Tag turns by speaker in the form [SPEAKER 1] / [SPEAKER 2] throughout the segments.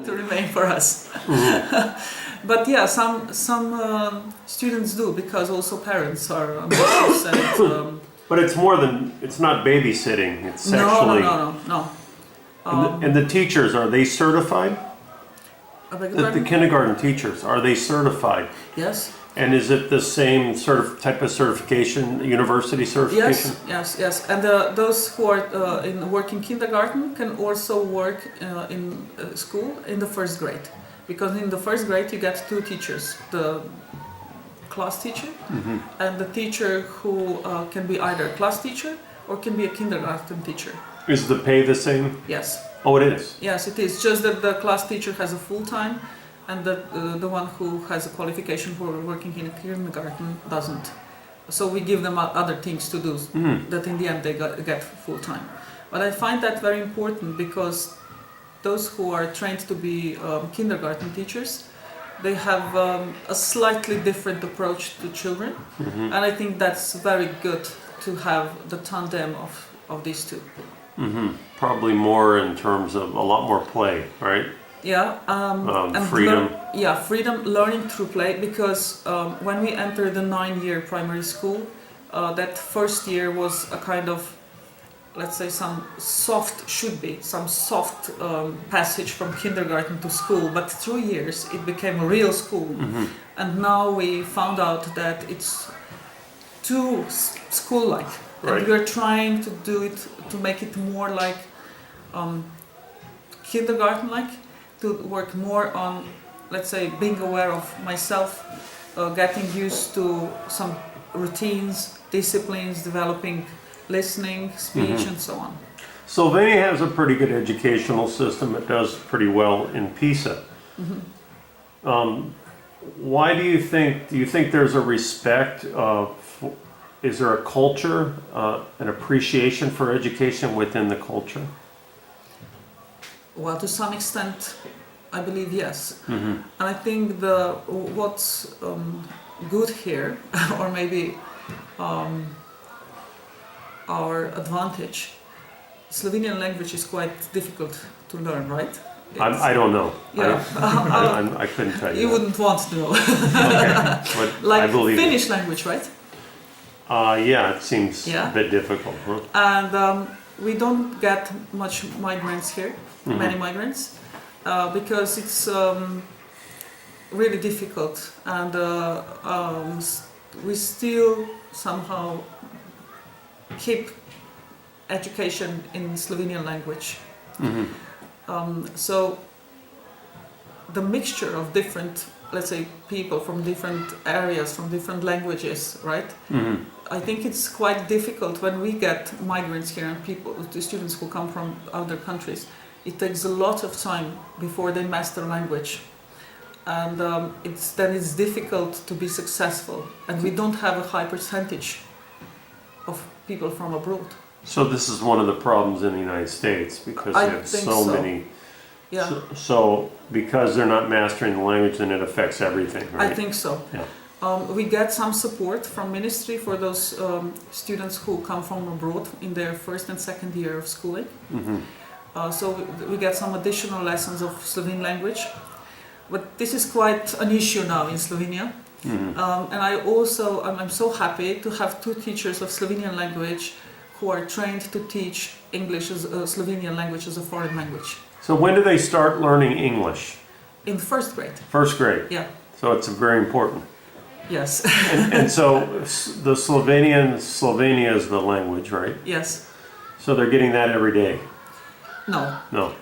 [SPEAKER 1] to remain for us. But yeah, some students do, because also parents are ambitious and.
[SPEAKER 2] But it's more than, it's not babysitting, it's actually...
[SPEAKER 1] No.
[SPEAKER 2] And the teachers, are they certified? The kindergarten teachers, are they certified?
[SPEAKER 1] Yes.
[SPEAKER 2] And is it the same type of certification, university certification?
[SPEAKER 1] Yes. And those who are working kindergarten can also work in school in the first grade. Because in the first grade you get two teachers, the class teacher and the teacher who can be either a class teacher or can be a kindergarten teacher.
[SPEAKER 2] Is the pay the same?
[SPEAKER 1] Yes.
[SPEAKER 2] Oh, it is?
[SPEAKER 1] Yes, it is. Just that the class teacher has a full-time and the one who has a qualification for working in a kindergarten doesn't. So we give them other things to do that in the end they get full-time. But I find that very important because those who are trained to be kindergarten teachers, they have a slightly different approach to children, and I think that's very good to have the tandem of these two.
[SPEAKER 2] Probably more in terms of a lot more play, right?
[SPEAKER 1] Yeah, and
[SPEAKER 2] freedom.
[SPEAKER 1] Freedom, learning through play, because when we enter the 9-year primary school, that first year was a kind of, let's say, some soft passage from kindergarten to school, but through years it became a real school. And now we found out that it's too school-like.
[SPEAKER 2] Right.
[SPEAKER 1] And we're trying to do it, to make it more like kindergarten-like, to work more on, let's say, being aware of myself, getting used to some routines, disciplines, developing listening, speech, and so on.
[SPEAKER 2] Slovenia has a pretty good educational system. It does pretty well in PISA. Why do you think there's a respect is there a culture, an appreciation for education within the culture?
[SPEAKER 1] Well, to some extent, I believe yes. And I think what's good here, or maybe our advantage, Slovenian language is quite difficult to learn, right?
[SPEAKER 2] I don't know.
[SPEAKER 1] Yeah.
[SPEAKER 2] I couldn't tell you.
[SPEAKER 1] You wouldn't want to know.
[SPEAKER 2] Okay, but
[SPEAKER 1] like
[SPEAKER 2] I believe
[SPEAKER 1] Finnish
[SPEAKER 2] it.
[SPEAKER 1] language, right?
[SPEAKER 2] Yeah, it seems a bit difficult. Huh?
[SPEAKER 1] And we don't get much migrants here, many migrants, because it's really difficult, and we still somehow keep education in Slovenian language. So the mixture of different, let's say, people from different areas, from different languages, right? I think it's quite difficult when we get migrants here and the students who come from other countries. It takes a lot of time before they master language, and it's difficult to be successful. And we don't have a high percentage of people from abroad.
[SPEAKER 2] So this is one of the problems in the United States, because
[SPEAKER 1] I
[SPEAKER 2] you have
[SPEAKER 1] think
[SPEAKER 2] so
[SPEAKER 1] so.
[SPEAKER 2] many.
[SPEAKER 1] Yeah,
[SPEAKER 2] So because they're not mastering the language, then it affects everything, right?
[SPEAKER 1] I think so.
[SPEAKER 2] Yeah.
[SPEAKER 1] We get some support from ministry for those students who come from abroad in their first and second year of schooling. So we get some additional lessons of Slovene language, but this is quite an issue now in Slovenia. And I'm so happy to have two teachers of Slovenian language who are trained to teach English as a Slovenian language as a foreign language.
[SPEAKER 2] So when do they start learning English?
[SPEAKER 1] In first grade.
[SPEAKER 2] First grade.
[SPEAKER 1] Yeah.
[SPEAKER 2] So it's very important.
[SPEAKER 1] Yes.
[SPEAKER 2] And so the Slovenia is the language, right?
[SPEAKER 1] Yes.
[SPEAKER 2] So they're getting that every day?
[SPEAKER 1] No.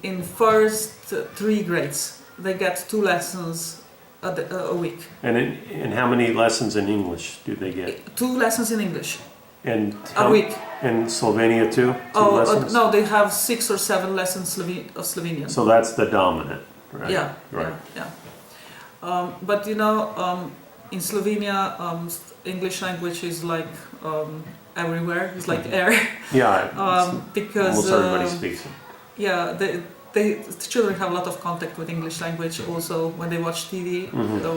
[SPEAKER 1] In first 3 grades, they get 2 lessons a week.
[SPEAKER 2] And how many lessons in English do they get?
[SPEAKER 1] 2 lessons in English.
[SPEAKER 2] And
[SPEAKER 1] a week.
[SPEAKER 2] In Slovenia too? 2 lessons?
[SPEAKER 1] No, they have 6 or 7 lessons of Slovenian.
[SPEAKER 2] So that's the dominant, right?
[SPEAKER 1] Yeah.
[SPEAKER 2] Right.
[SPEAKER 1] Yeah. But in Slovenia, English language is like everywhere. It's like air.
[SPEAKER 2] Yeah.
[SPEAKER 1] Because
[SPEAKER 2] almost everybody speaks it.
[SPEAKER 1] Yeah, the children have a lot of contact with English language. Also, when they watch TV,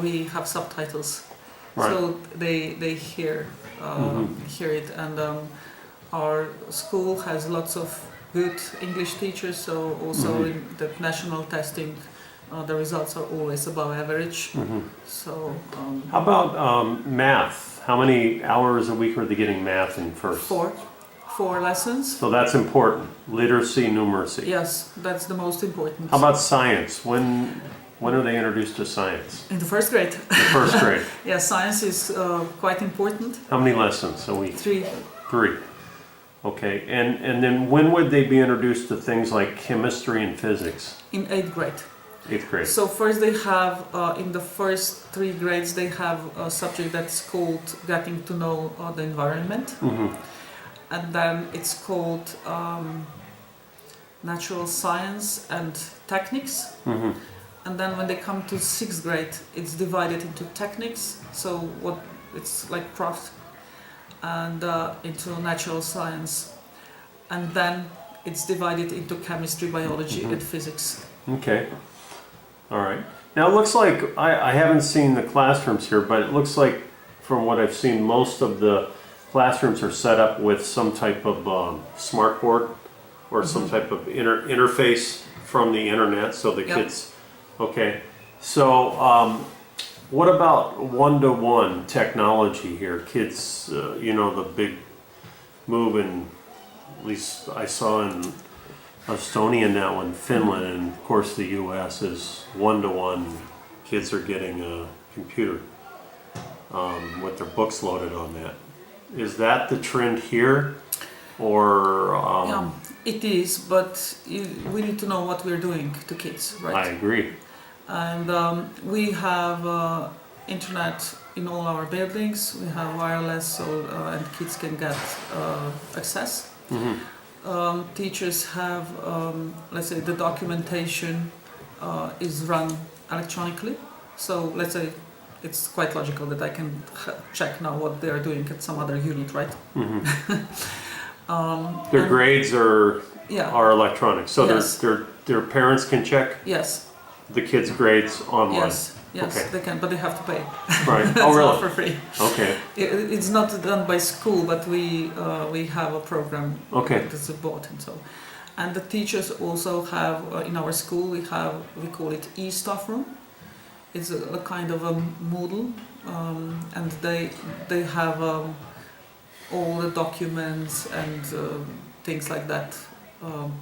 [SPEAKER 1] we have subtitles,
[SPEAKER 2] Right.
[SPEAKER 1] so they hear it. And our school has lots of good English teachers, so also in the national testing, the results are always above average. So
[SPEAKER 2] How about math? How many hours a week are they getting math in first?
[SPEAKER 1] four lessons.
[SPEAKER 2] So that's important. Literacy, numeracy.
[SPEAKER 1] Yes, that's the most important.
[SPEAKER 2] How about science? When are they introduced to science?
[SPEAKER 1] In the first grade?
[SPEAKER 2] The first grade.
[SPEAKER 1] Yeah, science is quite important.
[SPEAKER 2] How many lessons a week?
[SPEAKER 1] 3.
[SPEAKER 2] 3. Okay, and then when would they be introduced to things like chemistry and physics?
[SPEAKER 1] In 8th grade.
[SPEAKER 2] 8th grade.
[SPEAKER 1] So first they have, in the first 3 grades, they have a subject that's called getting to know the environment. And then it's called natural science and techniques. And then when they come to 6th grade, it's divided into techniques, so what it's like craft, and into natural science. And then it's divided into chemistry, biology, and physics.
[SPEAKER 2] Okay. All right. Now it looks like, I haven't seen the classrooms here, but it looks like from what I've seen, most of the classrooms are set up with some type of smart board or some type of interface from the internet, so the kids. Okay. So what about one-to-one technology here? Kids, you know, the big move in, at least I saw in Estonia now, in Finland, and of course the US is one-to-one. Kids are getting a computer with their books loaded on that. Is that the trend here, or?
[SPEAKER 1] Yeah, it is, but we need to know what we're doing to kids, right?
[SPEAKER 2] I agree.
[SPEAKER 1] And we have internet in all our buildings. We have wireless, so and kids can get access. Teachers have, let's say, the documentation is run electronically. So let's say it's quite logical that I can check now what they are doing at some other unit, right?
[SPEAKER 2] Their grades are electronic, so
[SPEAKER 1] Yes.
[SPEAKER 2] their parents can check
[SPEAKER 1] Yes.
[SPEAKER 2] the kids' grades online.
[SPEAKER 1] Yes. Yes,
[SPEAKER 2] Okay.
[SPEAKER 1] they can, but they have to pay.
[SPEAKER 2] Right.
[SPEAKER 1] It's
[SPEAKER 2] Oh, really?
[SPEAKER 1] not for free.
[SPEAKER 2] Okay.
[SPEAKER 1] It's not done by school, but we have a program
[SPEAKER 2] Okay.
[SPEAKER 1] that's bought and so. And the teachers also have in our school we call it e-staff room. It's a kind of a Moodle, and they have all the documents and things like that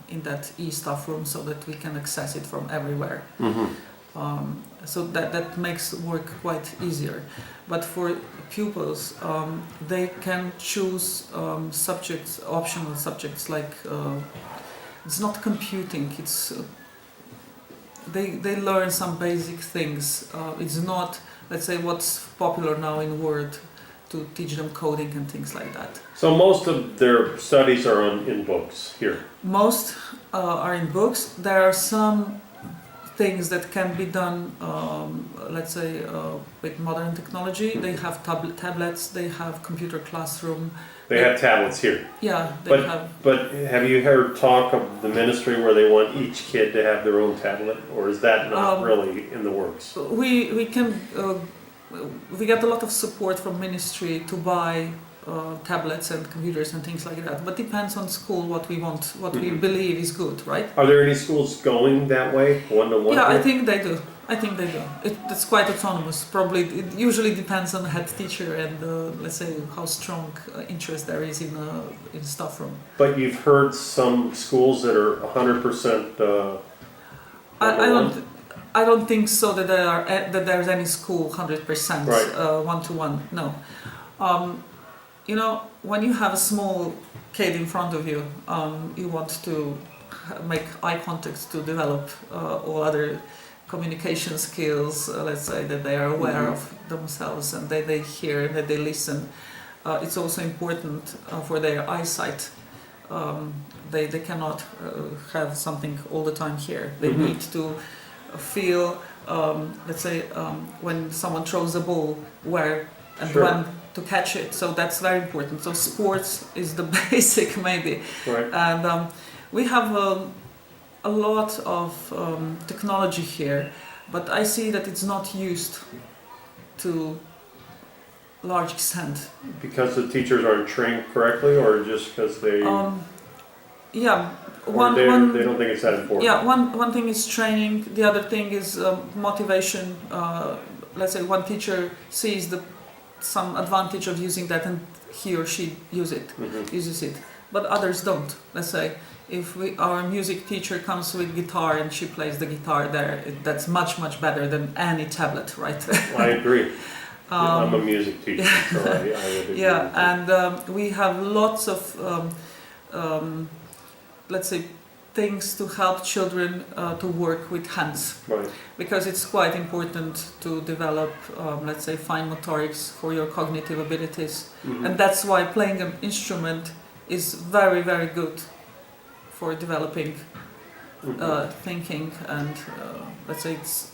[SPEAKER 1] in that e-staff room, so that we can access it from everywhere. So that makes work quite easier. But for pupils, they can choose subjects, optional subjects, like it's not computing. It's they learn some basic things. It's not, let's say, what's popular now in Word, to teach them coding and things like that.
[SPEAKER 2] So most of their studies are in books here.
[SPEAKER 1] Most are in books. There are some things that can be done, let's say, with modern technology. They have tablets, they have computer classroom.
[SPEAKER 2] They have tablets here.
[SPEAKER 1] Yeah, they have.
[SPEAKER 2] But have you heard talk of the ministry where they want each kid to have their own tablet, or is that not really in the works?
[SPEAKER 1] We can we get a lot of support from ministry to buy tablets and computers and things like that, but depends on school what we want, what we believe is good, right?
[SPEAKER 2] Are there any schools going that way, one-to-one?
[SPEAKER 1] Yeah, I think they do. It's quite autonomous. Probably it usually depends on the head teacher and let's say how strong interest there is in staff room.
[SPEAKER 2] But you've heard some schools that are 100%.
[SPEAKER 1] I don't think so that there's any school 100%
[SPEAKER 2] Right.
[SPEAKER 1] one-to-one. No. You know, when you have a small kid in front of you, you want to make eye contact to develop all other communication skills, let's say, that they are aware of themselves and they hear, that they listen. It's also important for their eyesight. They cannot have something all the time here. They need to feel, let's say, when someone throws a ball, where and when to catch it. So that's very important. So sports is the basic, maybe.
[SPEAKER 2] Right.
[SPEAKER 1] And we have a lot of technology here, but I see that it's not used to large extent.
[SPEAKER 2] Because the teachers aren't trained correctly, or just because they...
[SPEAKER 1] Yeah,
[SPEAKER 2] Or they don't think it's that important?
[SPEAKER 1] Yeah, one thing is training, the other thing is motivation. Let's say one teacher sees some advantage of using that and he or she uses it, but others don't. Let's say if our music teacher comes with guitar and she plays the guitar there, that's much better than any tablet, right?
[SPEAKER 2] I agree. I'm a music teacher, so I would agree.
[SPEAKER 1] Yeah, and we have lots of let's say things to help children to work with hands,
[SPEAKER 2] Right.
[SPEAKER 1] because it's quite important to develop let's say fine motorics for your cognitive abilities, and that's why playing an instrument is very good for developing thinking and let's say it's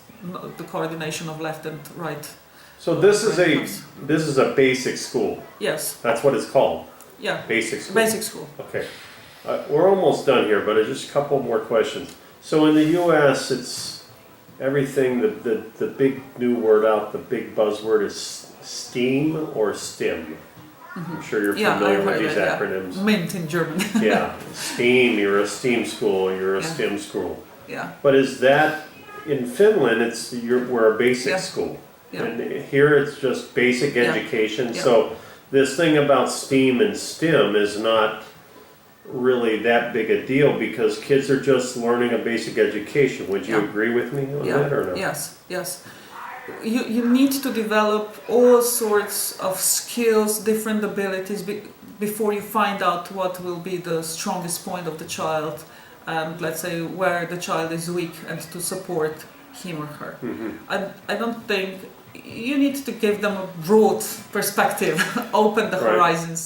[SPEAKER 1] the coordination of left and right.
[SPEAKER 2] So this is a basic school.
[SPEAKER 1] Yes.
[SPEAKER 2] That's what it's called.
[SPEAKER 1] Yeah.
[SPEAKER 2] Basic school.
[SPEAKER 1] Basic school.
[SPEAKER 2] Okay. We're almost done here, but just a couple more questions. So in the U.S., it's everything. The big new word out, the big buzzword is STEAM or STEM. I'm sure you're familiar with these acronyms.
[SPEAKER 1] Yeah. MINT in German.
[SPEAKER 2] Yeah, STEAM. You're a STEAM school. You're a
[SPEAKER 1] Yeah.
[SPEAKER 2] STEM school.
[SPEAKER 1] Yeah.
[SPEAKER 2] But is that in Finland? We're a basic
[SPEAKER 1] Yeah.
[SPEAKER 2] school,
[SPEAKER 1] Yeah.
[SPEAKER 2] and here it's just basic
[SPEAKER 1] Yeah.
[SPEAKER 2] education.
[SPEAKER 1] Yeah.
[SPEAKER 2] So this thing about STEAM and STEM is not really that big a deal because kids are just learning a basic education. Would you
[SPEAKER 1] Yeah.
[SPEAKER 2] agree with me on that or no?
[SPEAKER 1] Yes. You need to develop all sorts of skills, different abilities before you find out what will be the strongest point of the child and let's say where the child is weak and to support him or her. I don't think you need to give them a broad perspective, open the
[SPEAKER 2] Right.
[SPEAKER 1] horizons.